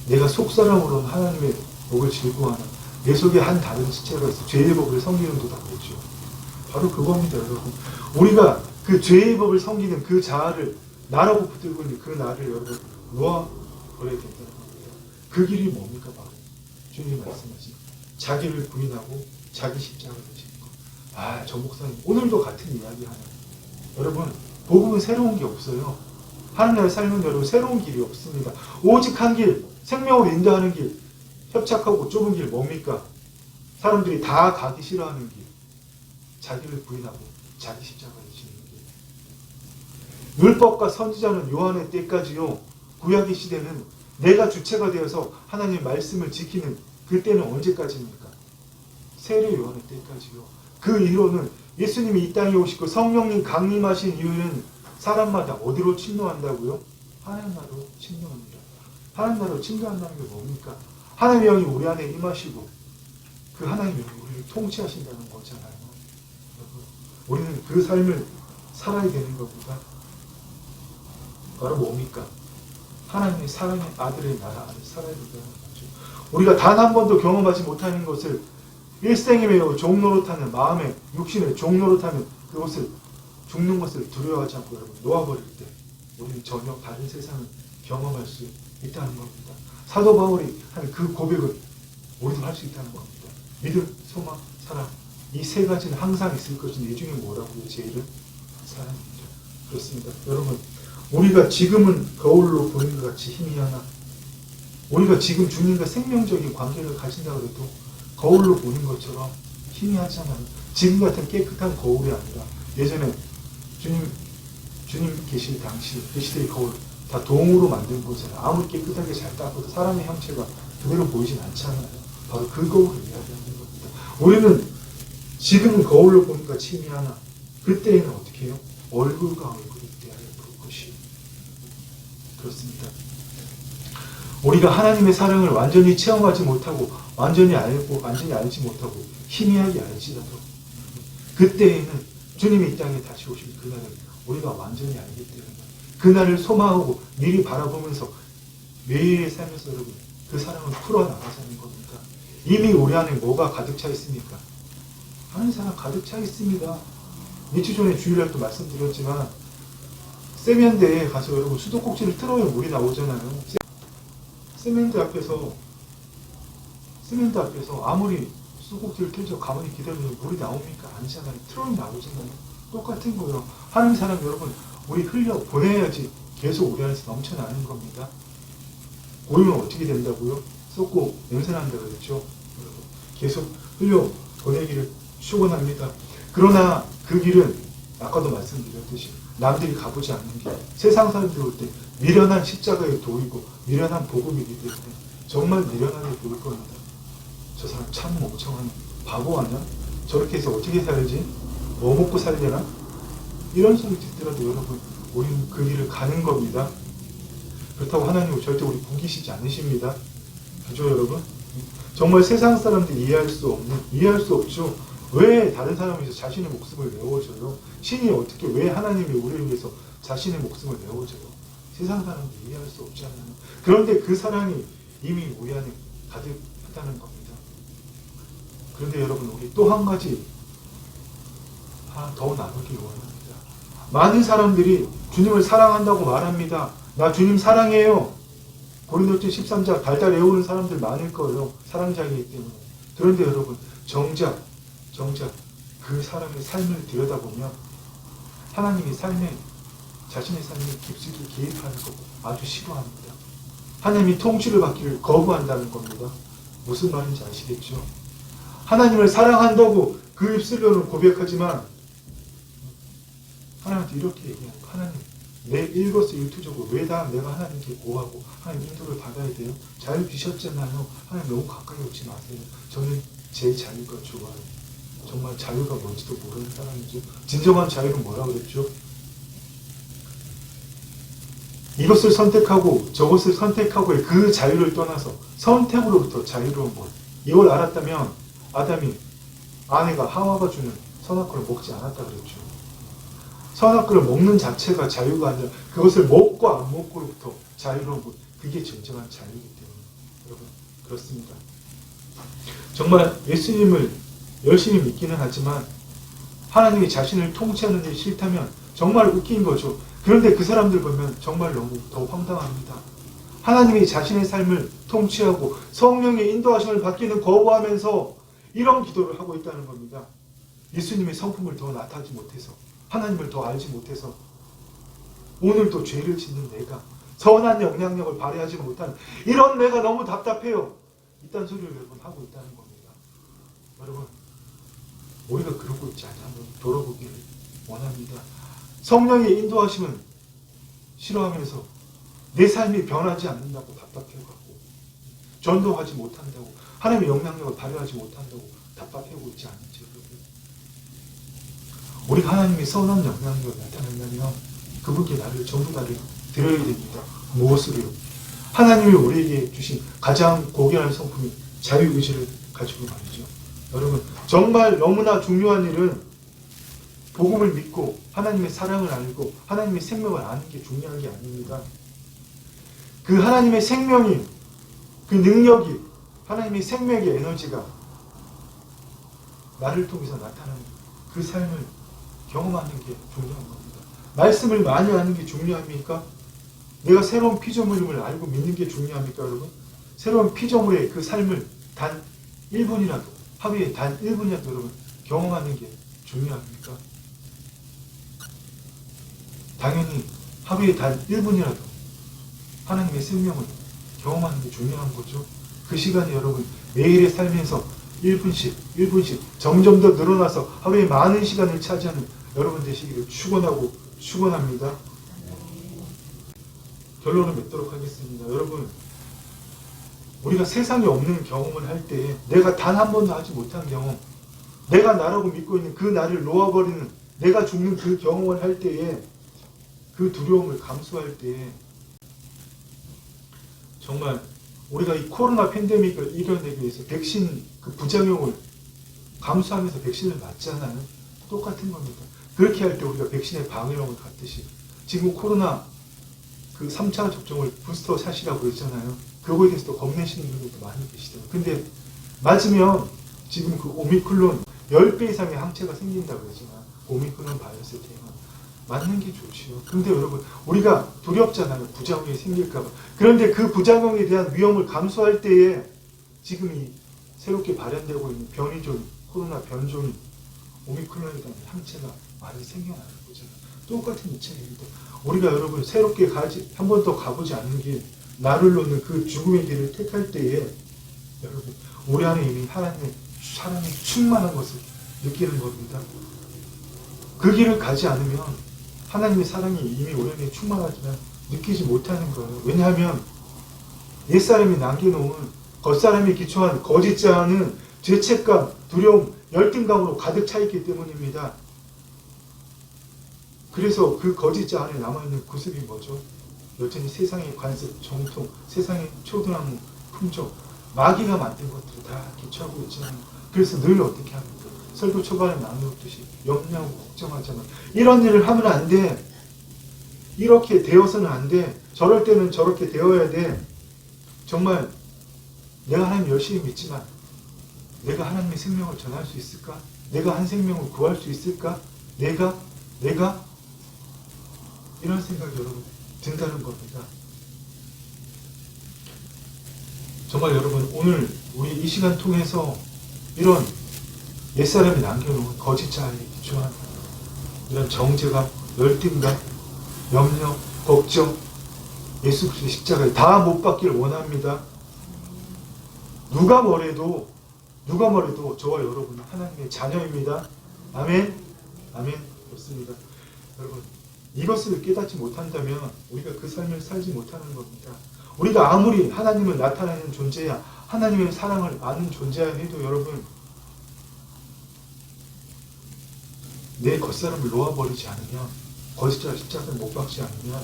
내가 속사람으로는 하나님의 복을 즐거워하는 내 속에 한 다른 지체가 있어 죄의 법을 섬기는 도다 그랬죠. 바로 그겁니다 여러분. 우리가 그 죄의 법을 섬기는 그 자아를 나라고 붙들고 있는 그 나를 여러분 놓아버려야 된다는 겁니다. 그 길이 뭡니까? 바로 주님이 말씀하신 자기를 부인하고 자기 십자가를 지는 것. 저 목사님 오늘도 같은 이야기 하네요. 여러분 복음은 새로운 게 없어요. 하나님의 삶은 여러분 새로운 길이 없습니다. 오직 한 길, 생명을 인도하는 길, 협착하고 좁은 길 뭡니까? 사람들이 다 가기 싫어하는 길. 자기를 부인하고 자기 십자가를 지는 길. 율법과 선지자는 요한의 때까지요. 구약의 시대는 내가 주체가 되어서 하나님의 말씀을 지키는 그때는 언제까지입니까? 세례 요한의 때까지요. 그 이후로는 예수님이 이 땅에 오시고 성령님 강림하신 이후에는 사람마다 어디로 침노한다고요? 하나님 나라로 침노합니다. 하나님 나라로 침노한다는 게 뭡니까? 하나님의 영이 우리 안에 임하시고 그 하나님의 영이 우리를 통치하신다는 거잖아요. 우리는 그 삶을 살아야 되는 겁니다. 바로 뭡니까? 하나님의 사랑의 아들의 나라 안에 살아야 된다는 거죠. 우리가 단 한 번도 경험하지 못하는 것을 일생에 매여 종노릇하는 마음의 육신의 종노릇하는 그것을 죽는 것을 두려워하지 않고 여러분 놓아버릴 때 우리는 전혀 다른 세상을 경험할 수 있다는 겁니다. 사도 바울이 한 그 고백을 우리도 할 수 있다는 겁니다. 믿음, 소망, 사랑 이 세 가지는 항상 있을 것인데 이 중에 뭐라고요? 제일은 사랑입니다. 그렇습니다. 여러분 우리가 지금은 거울로 보는 것 같이 희미하나 우리가 지금 주님과 생명적인 관계를 가진다 그래도 거울로 보는 것처럼 희미하잖아요. 지금 같은 깨끗한 거울이 아니라 예전에 주님 계실 당시 그 시대의 거울 다 동으로 만든 거잖아요. 아무리 깨끗하게 잘 닦아도 사람의 형체가 그대로 보이진 않잖아요. 바로 그 거울을 이야기하는 겁니다. 우리는 지금은 거울로 보니까 희미하나 그때에는 어떻게 해요? 얼굴과 얼굴을 대하여 볼 것이 그렇습니다. 우리가 하나님의 사랑을 완전히 체험하지 못하고 완전히 알고 완전히 알지 못하고 희미하게 알지라도 그때에는 주님이 이 땅에 다시 오실 그날을 우리가 완전히 알기 때문에 그날을 소망하고 미리 바라보면서 매일의 삶에서 여러분 그 사랑을 풀어나가자는 겁니다. 이미 우리 안에 뭐가 가득 차 있습니까? 하나님 사랑 가득 차 있습니다. 며칠 전에 주일날도 말씀드렸지만 세면대에 가서 여러분 수도꼭지를 틀어야 물이 나오잖아요. 세면대 앞에서 아무리 수도꼭지를 틀죠 가만히 기다리면 물이 나옵니까? 아니잖아요. 틀어야 나오잖아요. 똑같은 거예요. 하나님 사랑 여러분 우리 흘려 보내야지 계속 우리 안에서 넘쳐나는 겁니다. 고이면 어떻게 된다고요? 썩고 냄새난다 그랬죠. 여러분 계속 흘려 보내기를 축원합니다. 그러나 그 길은 아까도 말씀드렸듯이 남들이 가보지 않는 길 세상 사람들이 올 때 미련한 십자가에 도이고 미련한 복음이기 때문에 정말 미련하게 보일 겁니다. 저 사람 참 멍청한 바보 아니야? 저렇게 해서 어떻게 살지? 뭐 먹고 살려나? 이런 소리 듣더라도 여러분 우리는 그 길을 가는 겁니다. 그렇다고 하나님은 절대 우리 구기시지 않으십니다. 그죠 여러분? 정말 세상 사람들이 이해할 수 없죠. 왜 다른 사람에서 자신의 목숨을 내어줘요? 신이 어떻게 왜 하나님이 우리를 위해서 자신의 목숨을 내어줘요? 세상 사람들이 이해할 수 없잖아요. 그런데 그 사랑이 이미 우리 안에 가득하다는 겁니다. 그런데 여러분 우리 또 한 가지 더 나누길 원합니다. 많은 사람들이 주님을 사랑한다고 말합니다. 나 주님 사랑해요. 고린도서 13장 달달 외우는 사람들 많을 거예요. 사랑자이기 때문에. 그런데 여러분 정작 그 사람의 삶을 들여다보면 하나님이 자신의 삶에 깊숙이 개입하는 거 아주 싫어합니다. 하나님이 통치를 받기를 거부한다는 겁니다. 무슨 말인지 아시겠죠? 하나님을 사랑한다고 그 입술로는 고백하지만 하나님한테 이렇게 얘기하는 거. 하나님 내 일거수일투족을 왜 다 내가 하나님께 고하고 하나님 인도를 받아야 돼요? 자유 주셨잖아요. 하나님 너무 가까이 오지 마세요. 저는 제 자유가 좋아요. 정말 자유가 뭔지도 모르는 사람이죠. 진정한 자유는 뭐라 그랬죠? 이것을 선택하고 저것을 선택하고의 그 자유를 떠나서 선택으로부터 자유로운 것. 이걸 알았다면 아내가 하와가 주는 선악과를 먹지 않았다 그랬죠. 선악과를 먹는 자체가 자유가 아니라 그것을 먹고 안 먹고로부터 자유로운 것. 그게 진정한 자유이기 때문에 여러분 그렇습니다. 정말 예수님을 열심히 믿기는 하지만 하나님이 자신을 통치하는 데 싫다면 정말 웃긴 거죠. 그런데 그 사람들 보면 정말 너무 더 황당합니다. 하나님이 자신의 삶을 통치하고 성령의 인도하심을 받기는 거부하면서 이런 기도를 하고 있다는 겁니다. 예수님의 성품을 더 나타나지 못해서 하나님을 더 알지 못해서 오늘도 죄를 짓는 내가 선한 영향력을 발휘하지 못하는 이런 내가 너무 답답해요. 이딴 소리를 여러분 하고 있다는 겁니다. 여러분 우리가 그러고 있지 않냐 한번 돌아보기를 원합니다. 성령의 인도하심은 싫어하면서 내 삶이 변하지 않는다고 답답해하고 전도하지 못한다고 하나님의 영향력을 발휘하지 못한다고 답답해하고 있지 않은지 여러분. 우리가 하나님의 선한 영향력을 나타낸다면 그분께 전부 다를 드려야 됩니다. 무엇으로요? 하나님이 우리에게 주신 가장 고귀한 성품이 자유의지를 가지고 말이죠. 여러분 정말 너무나 중요한 일은 복음을 믿고 하나님의 사랑을 알고 하나님의 생명을 아는 게 중요한 게 아닙니다. 그 하나님의 생명이 그 능력이 하나님의 생명의 에너지가 나를 통해서 나타나는 그 삶을 경험하는 게 중요한 겁니다. 말씀을 많이 하는 게 중요합니까? 내가 새로운 피조물임을 알고 믿는 게 중요합니까, 여러분? 새로운 피조물의 그 삶을 단 1분이라도, 하루에 단 1분이라도 여러분 경험하는 게 중요합니까? 당연히 하루에 단 1분이라도 하나님의 생명을 경험하는 게 중요한 거죠. 그 시간이 여러분 매일의 삶에서 1분씩 점점 더 늘어나서 하루에 많은 시간을 차지하는 여러분 되시기를 축원합니다. 결론을 맺도록 하겠습니다. 여러분, 우리가 세상에 없는 경험을 할 때 내가 단 한 번도 하지 못한 경험, 내가 나라고 믿고 있는 그 나를 놓아버리는 내가 죽는 그 경험을 할 때에 그 두려움을 감수할 때에 정말 우리가 이 코로나 팬데믹을 이겨내기 위해서 백신 그 부작용을 감수하면서 백신을 맞잖아요. 똑같은 겁니다. 그렇게 할 때 우리가 백신의 방역을 갖듯이 지금 코로나 그 3차 접종을 부스터 샷이라고 했잖아요. 그거에 대해서 또 겁내시는 분들도 많이 계시더라고요. 근데 맞으면 지금 그 오미크론 10배 이상의 항체가 생긴다고 그러지만 오미크론 바이러스에 대한 맞는 게 좋지요. 근데 여러분 우리가 두렵잖아요. 부작용이 생길까봐. 그런데 그 부작용에 대한 위험을 감수할 때에 지금 이 새롭게 발현되고 있는 변이종, 코로나 변종이 오미크론에 대한 항체가 많이 생겨나는 거잖아요. 똑같은 이치입니다. 우리가 여러분 새롭게 한 번 더 가보지 않는 길, 나를 놓는 그 죽음의 길을 택할 때에 여러분 우리 안에 이미 하나님의 사랑이 충만한 것을 느끼는 겁니다. 그 길을 가지 않으면 하나님의 사랑이 이미 우리 안에 충만하지만 느끼지 못하는 거예요. 왜냐하면 옛사람이 남겨놓은 겉사람이 기초한 거짓자는 죄책감, 두려움, 열등감으로 가득 차 있기 때문입니다. 그래서 그 거짓자 안에 남아있는 구습이 뭐죠? 여전히 세상의 관습, 정통, 세상의 초등학문, 풍조, 마귀가 만든 것들을 다 기초하고 있잖아요. 그래서 늘 어떻게 합니까? 설교 초반에 나누었듯이 염려하고 걱정하잖아. 이런 일을 하면 안 돼. 이렇게 되어서는 안 돼. 저럴 때는 저렇게 되어야 돼. 정말 내가 하나님 열심히 믿지만 내가 하나님의 생명을 전할 수 있을까? 내가 한 생명을 구할 수 있을까? 내가 이런 생각이 여러분 든다는 겁니다. 정말 여러분 오늘 우리 이 시간 통해서 이런 옛사람이 남겨놓은 거짓자에 기초한 이런 정죄감, 열등감, 염려, 걱정, 예수 그리스도의 십자가에 다 못 박기를 원합니다. 누가 뭐래도 저와 여러분은 하나님의 자녀입니다. 아멘. 아멘. 그렇습니다. 여러분 이것을 깨닫지 못한다면 우리가 그 삶을 살지 못하는 겁니다. 우리가 아무리 하나님을 나타내는 존재야, 하나님의 사랑을 아는 존재야 해도 여러분 내 겉사람을 놓아버리지 않으면, 거짓자 십자가를 못 박지 않으면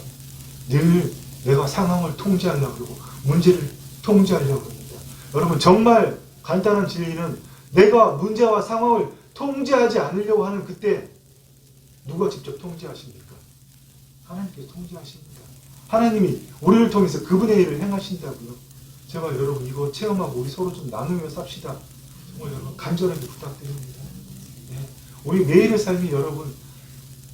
늘 내가 상황을 통제하려고 그러고 문제를 통제하려고 합니다. 여러분 정말 간단한 진리는 내가 문제와 상황을 통제하지 않으려고 하는 그때 누가 직접 통제하십니까? 하나님께서 통제하십니다. 하나님이 우리를 통해서 그분의 일을 행하신다고요. 제발 여러분 이거 체험하고 우리 서로 좀 나누며 삽시다. 정말 여러분 간절하게 부탁드립니다. 네. 우리 매일의 삶이 여러분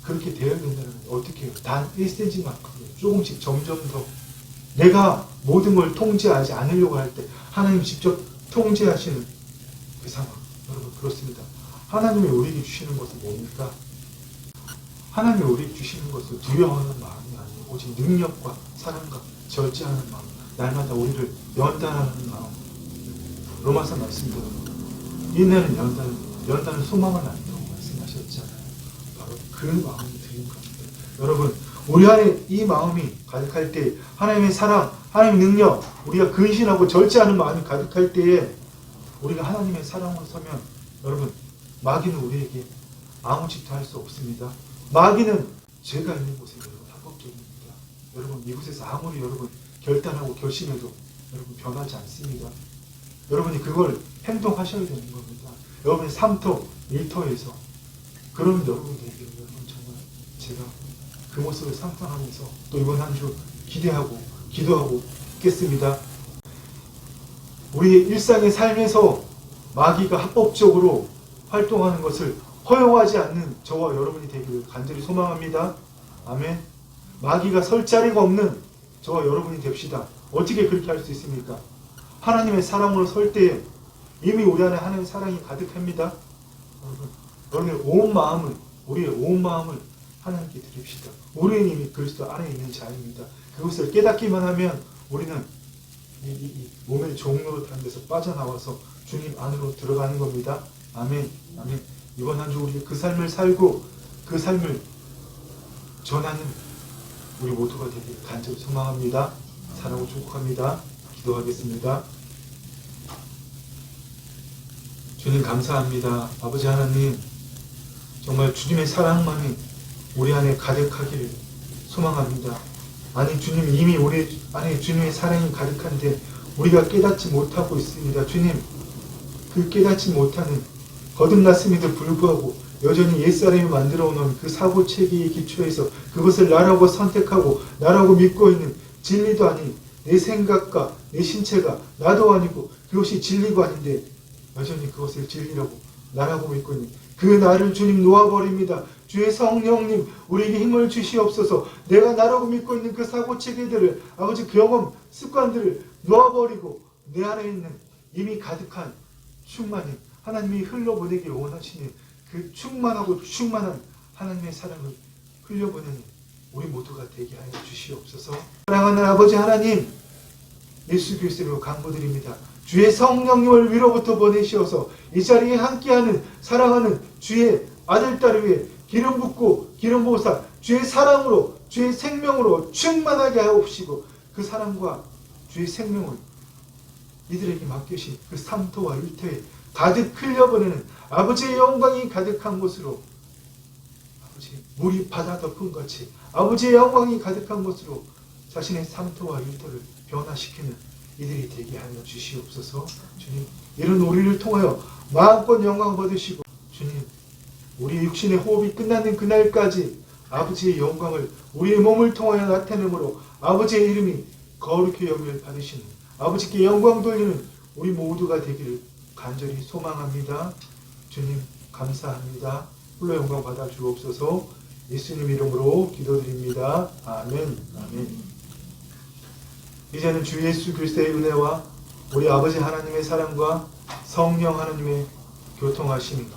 그렇게 되어야 된다는 건 어떻게 해요? 단 1cm만큼 조금씩 점점 더 내가 모든 걸 통제하지 않으려고 할 때 하나님 직접 통제하시는 그 상황. 여러분 그렇습니다. 하나님이 우리에게 주시는 것은 뭡니까? 하나님이 우리에게 주시는 것은 두려워하는 마음이 아니고 오직 능력과 사랑과 절제하는 마음, 날마다 우리를 연단하는 마음. 로마서 말씀대로 인내는 연단은 소망은 아니라고 말씀하셨잖아요. 바로 그 마음이 드린 겁니다. 여러분 우리 안에 이 마음이 가득할 때 하나님의 사랑, 하나님의 능력, 우리가 근신하고 절제하는 마음이 가득할 때에 우리가 하나님의 사랑으로 서면 여러분 마귀는 우리에게 아무 짓도 할 수 없습니다. 마귀는 죄가 있는 곳에 여러분 합법적입니다. 여러분 이곳에서 아무리 여러분 결단하고 결심해도 여러분 변하지 않습니다. 여러분이 그걸 행동하셔야 되는 겁니다. 여러분의 3터, 1터에서 그러면 여러분들에게 여러분 정말 제가 그 모습을 상상하면서 또 이번 한 주 기대하고 기도하고 있겠습니다. 우리의 일상의 삶에서 마귀가 합법적으로 활동하는 것을 허용하지 않는 저와 여러분이 되기를 간절히 소망합니다. 아멘. 마귀가 설 자리가 없는 저와 여러분이 됩시다. 어떻게 그렇게 할 수 있습니까? 하나님의 사랑으로 설 때에 이미 우리 안에 하나님의 사랑이 가득합니다. 여러분의 온 마음을, 우리의 온 마음을 하나님께 드립시다. 우리는 이미 그리스도 안에 있는 자입니다. 그것을 깨닫기만 하면 우리는 이 몸의 종로로 다른 데서 빠져나와서 주님 안으로 들어가는 겁니다. 아멘. 아멘. 이번 한 주 우리 그 삶을 살고 그 삶을 전하는 우리 모두가 되길 간절히 소망합니다. 사랑하고 축복합니다. 기도하겠습니다. 주님 감사합니다. 아버지 하나님, 정말 주님의 사랑만이 우리 안에 가득하기를 소망합니다. 아니 주님, 이미 우리 안에 주님의 사랑이 가득한데 우리가 깨닫지 못하고 있습니다. 주님, 그 깨닫지 못하는 거듭났음에도 불구하고 여전히 옛사람이 만들어 놓은 그 사고체계의 기초에서 그것을 나라고 선택하고 나라고 믿고 있는, 진리도 아닌 내 생각과 내 신체가 나도 아니고 그것이 진리가 아닌데 여전히 그것을 진리라고 나라고 믿고 있는 그 나를 주님 놓아버립니다. 주의 성령님, 우리에게 힘을 주시옵소서. 내가 나라고 믿고 있는 그 사고체계들을, 아버지 경험, 습관들을 놓아버리고 내 안에 있는 이미 가득한 충만히 하나님이 흘려보내기 원하시는 그 충만하고 충만한 하나님의 사랑을 흘려보내는 우리 모두가 되게 하여 주시옵소서. 사랑하는 아버지 하나님, 예수 그리스도로 간구드립니다. 주의 성령님을 위로부터 보내시어서 이 자리에 함께하는 사랑하는 주의 아들, 딸을 위해 기름 붓고 기름 부으사 주의 사랑으로, 주의 생명으로 충만하게 하옵시고 그 사랑과 주의 생명을 이들에게 맡기신 그 삼토와 일터에 가득 흘려보내는 아버지의 영광이 가득한 곳으로, 아버지 물이 바다 덮은 같이 아버지의 영광이 가득한 곳으로 자신의 삼토와 일터를 변화시키는 이들이 되게 하여 주시옵소서. 주님, 이런 우리를 통하여 마음껏 영광 받으시고, 주님, 우리 육신의 호흡이 끝나는 그날까지 아버지의 영광을 우리의 몸을 통하여 나타내므로 아버지의 이름이 거룩히 여김을 받으시는, 아버지께 영광 돌리는 우리 모두가 되기를 간절히 소망합니다. 주님 감사합니다. 홀로 영광 받아 주옵소서. 예수님 이름으로 기도드립니다. 아멘. 아멘. 이제는 주 예수 그리스도의 은혜와 우리 아버지 하나님의 사랑과 성령 하나님의 교통하심이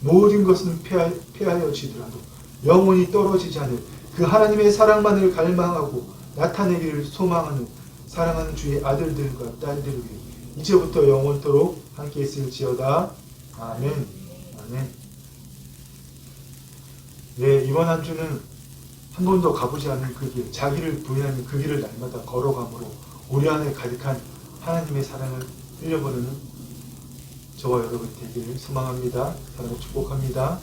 모든 것은 패하여지더라도 영원히 떨어지지 않을 그 하나님의 사랑만을 갈망하고 나타내기를 소망하는 사랑하는 주의 아들들과 딸들을 위해 이제부터 영원토록 함께 있을지어다. 아멘. 아멘. 네, 이번 한 주는 한 번도 가보지 않은 그 길, 자기를 부인하는 그 길을 날마다 걸어감으로 우리 안에 가득한 하나님의 사랑을 흘려보내는 저와 여러분 되기를 소망합니다. 사랑을 축복합니다.